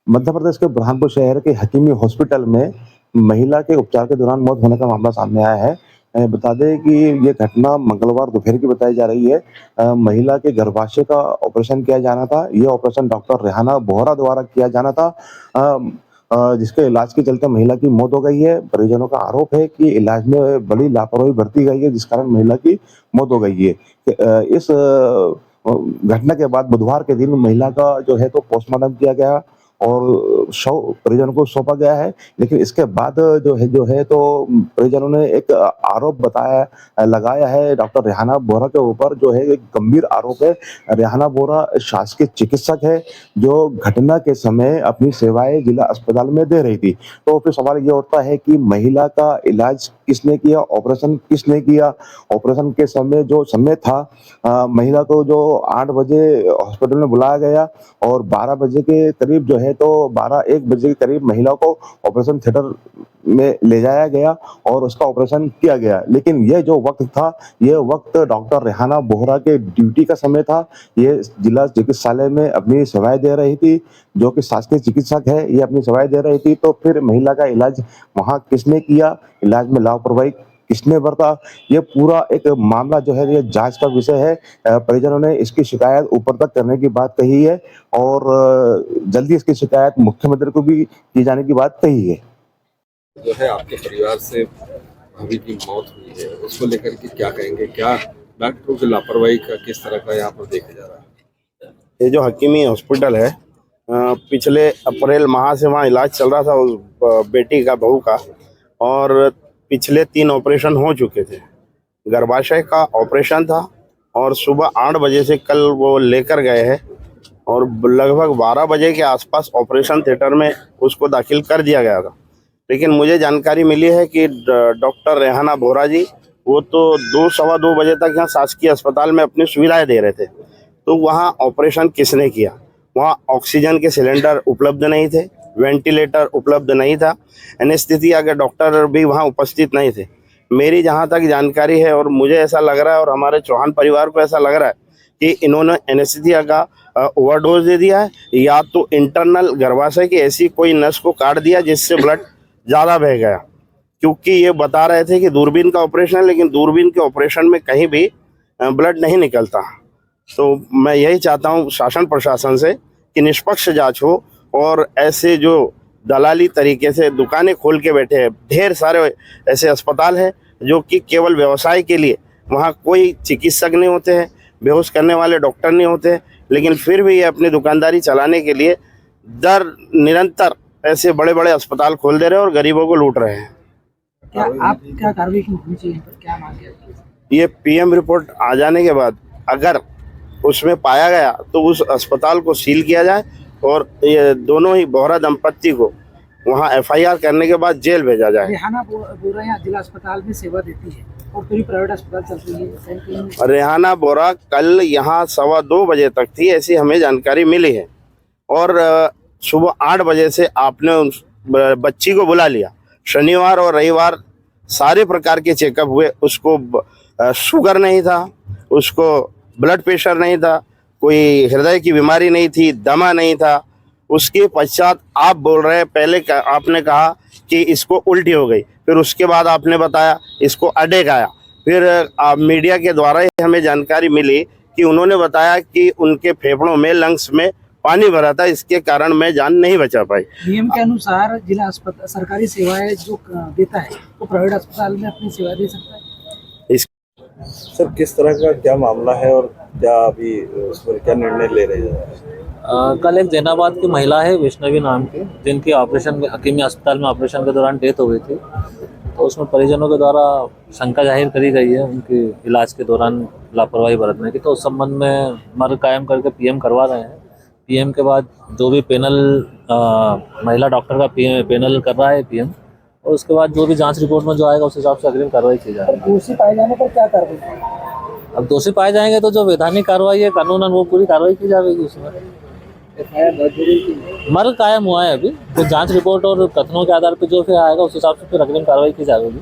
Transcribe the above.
मध्य प्रदेश के बुरहानपुर शहर के हकीमी हॉस्पिटल में महिला के उपचार के दौरान मौत होने का मामला सामने आया है। बता दें कि ये घटना मंगलवार दोपहर की बताई जा रही है। महिला के गर्भाशय का ऑपरेशन किया जाना था। यह ऑपरेशन डॉक्टर रेहाना बोहरा द्वारा किया जाना था, जिसके इलाज के चलते महिला की मौत हो गई है। परिजनों का आरोप है कि इलाज में बड़ी लापरवाही बरती गई है, जिस कारण महिला की मौत हो गई है। इस घटना के बाद बुधवार के दिन महिला का जो है तो पोस्टमार्टम किया गया और शव परिजनों को सौंपा गया है। लेकिन इसके बाद जो है तो परिजनों ने एक आरोप लगाया है डॉक्टर रेहाना बोहरा के ऊपर, जो है एक गंभीर आरोप है। रेहाना बोहरा शासकीय चिकित्सक है, जो घटना के समय अपनी सेवाएं जिला अस्पताल में दे रही थी। तो फिर सवाल ये उठता है कि महिला का इलाज किसने किया, ऑपरेशन किसने किया। ऑपरेशन के समय जो समय था, महिला को जो 8 बजे हॉस्पिटल में बुलाया गया और 12 बजे के करीब जो है तो 12-1 बजे के करीब महिला को ऑपरेशन थिएटर में ले जाया गया और उसका ऑपरेशन किया गया। लेकिन यह जो वक्त था, यह वक्त डॉक्टर रेहाना बोहरा के ड्यूटी का समय था। ये जिला चिकित्सालय में अपनी सेवाएं दे रही थी, जो कि शासकीय चिकित्सक है, ये अपनी सेवाएं दे रही थी। तो फिर महिला का इलाज वहां किसने किया, इलाज में लापरवाही किसने बरता, ये पूरा एक मामला जो है ये जांच का विषय है। परिजनों ने इसकी शिकायत ऊपर तक करने की बात कही है और जल्दी इसकी शिकायत मुख्यमंत्री को भी की जाने की बात कही है। जो है आपके परिवार से भाभी की मौत हुई है, उसको लेकर के क्या कहेंगे? क्या डॉक्टरों की लापरवाही का किस तरह का यहाँ पर देखा जा रहा है? ये जो हकीमी हॉस्पिटल है, पिछले अप्रैल माह से वहाँ इलाज चल रहा था उस बेटी का, बहू का, और पिछले 3 ऑपरेशन हो चुके थे। गर्भाशय का ऑपरेशन था और सुबह 8 बजे से कल वो लेकर गए हैं और लगभग 12 बजे के आसपास ऑपरेशन थिएटर में उसको दाखिल कर दिया गया था। लेकिन मुझे जानकारी मिली है कि डॉक्टर रेहाना बोहरा जी वो तो 2-2:15 बजे तक यहाँ शासकीय अस्पताल में अपनी सुविधाएं दे रहे थे। तो वहाँ ऑपरेशन किसने किया? वहाँ ऑक्सीजन के सिलेंडर उपलब्ध नहीं थे, वेंटिलेटर उपलब्ध नहीं था, एनेस्थीसिया के डॉक्टर भी वहाँ उपस्थित नहीं थे। मेरी जहाँ तक जानकारी है और मुझे ऐसा लग रहा है और हमारे चौहान परिवार को ऐसा लग रहा है कि इन्होंने एनेस्थीसिया का ओवरडोज दे दिया है, या तो इंटरनल गर्भाशय की ऐसी कोई नस को काट दिया जिससे ब्लड ज़्यादा बह गया। क्योंकि ये बता रहे थे कि दूरबीन का ऑपरेशन है, लेकिन दूरबीन के ऑपरेशन में कहीं भी ब्लड नहीं निकलता। तो मैं यही चाहता हूँ शासन प्रशासन से कि निष्पक्ष जांच हो और ऐसे जो दलाली तरीके से दुकानें खोल के बैठे हैं, ढेर सारे ऐसे अस्पताल हैं जो कि केवल व्यवसाय के लिए, वहाँ कोई चिकित्सक नहीं होते हैं, बेहोश करने वाले डॉक्टर नहीं होते हैं, लेकिन फिर भी ये अपनी दुकानदारी चलाने के लिए निरंतर ऐसे बड़े बड़े अस्पताल खोल दे रहे हैं और गरीबों को लूट रहे हैं। क्या कार्रवाई होनी चाहिए, क्या मांग है? ये पीएम रिपोर्ट आ जाने के बाद अगर उसमें पाया गया तो उस अस्पताल को सील किया जाए और ये दोनों ही बोहरा दंपत्ति को वहाँ एफआईआर करने के बाद जेल भेजा जाए। रेहाना बोहरा यहाँ जिला अस्पताल में सेवा देती है और पूरी प्राइवेट अस्पताल चल रही है। रेहाना बोहरा कल यहाँ 2:15 बजे तक थी, ऐसी हमें जानकारी मिली है, और सुबह 8 बजे से आपने उस बच्ची को बुला लिया। शनिवार और रविवार सारे प्रकार के चेकअप हुए, उसको शुगर नहीं था, उसको ब्लड प्रेशर नहीं था, कोई हृदय की बीमारी नहीं थी, दमा नहीं था। उसके पश्चात आप बोल रहे हैं, पहले आपने कहा कि इसको उल्टी हो गई, फिर उसके बाद आपने बताया इसको अटैक आया। फिर मीडिया के द्वारा ही हमें जानकारी मिली कि उन्होंने बताया कि उनके फेफड़ों में, लंग्स में पानी भरा था, इसके कारण मैं जान नहीं बचा पाई। नियम के अनुसार जिला अस्पताल सरकारी सेवाएं जो देता है तो प्राइवेट अस्पताल में अपनी सेवा दे सकता है। सर, किस तरह का क्या मामला है और क्या अभी उस पर क्या निर्णय ले रहे हैं? कल एक जैनाबाद की महिला है वैष्णवी नाम की, जिनकी ऑपरेशन हकीमी अस्पताल में ऑपरेशन के दौरान डेथ हो गई थी। तो उसमें परिजनों के द्वारा शंका जाहिर करी गई है उनके इलाज के दौरान लापरवाही बरतने की। तो उस संबंध में मर्ग कायम करके पीएम करवा रहे हैं। पीएम के बाद जो भी पैनल महिला डॉक्टर का पैनल कर रहा है पीएम, और उसके बाद जो भी जांच रिपोर्ट में जो आएगा उस हिसाब से अग्रिम कार्रवाई की जाएगी। दोषी पाए जाने पर क्या कार्रवाई? अब दोषी पाए जाएंगे तो जो वैधानिक कार्रवाई है कानूनन, वो पूरी कार्रवाई की जाएगी। उसमें मर्ग कायम हुआ है अभी, तो जांच रिपोर्ट और कथनों के आधार पर जो फिर आएगा उस हिसाब से फिर अग्रिम कार्रवाई की जाएगी।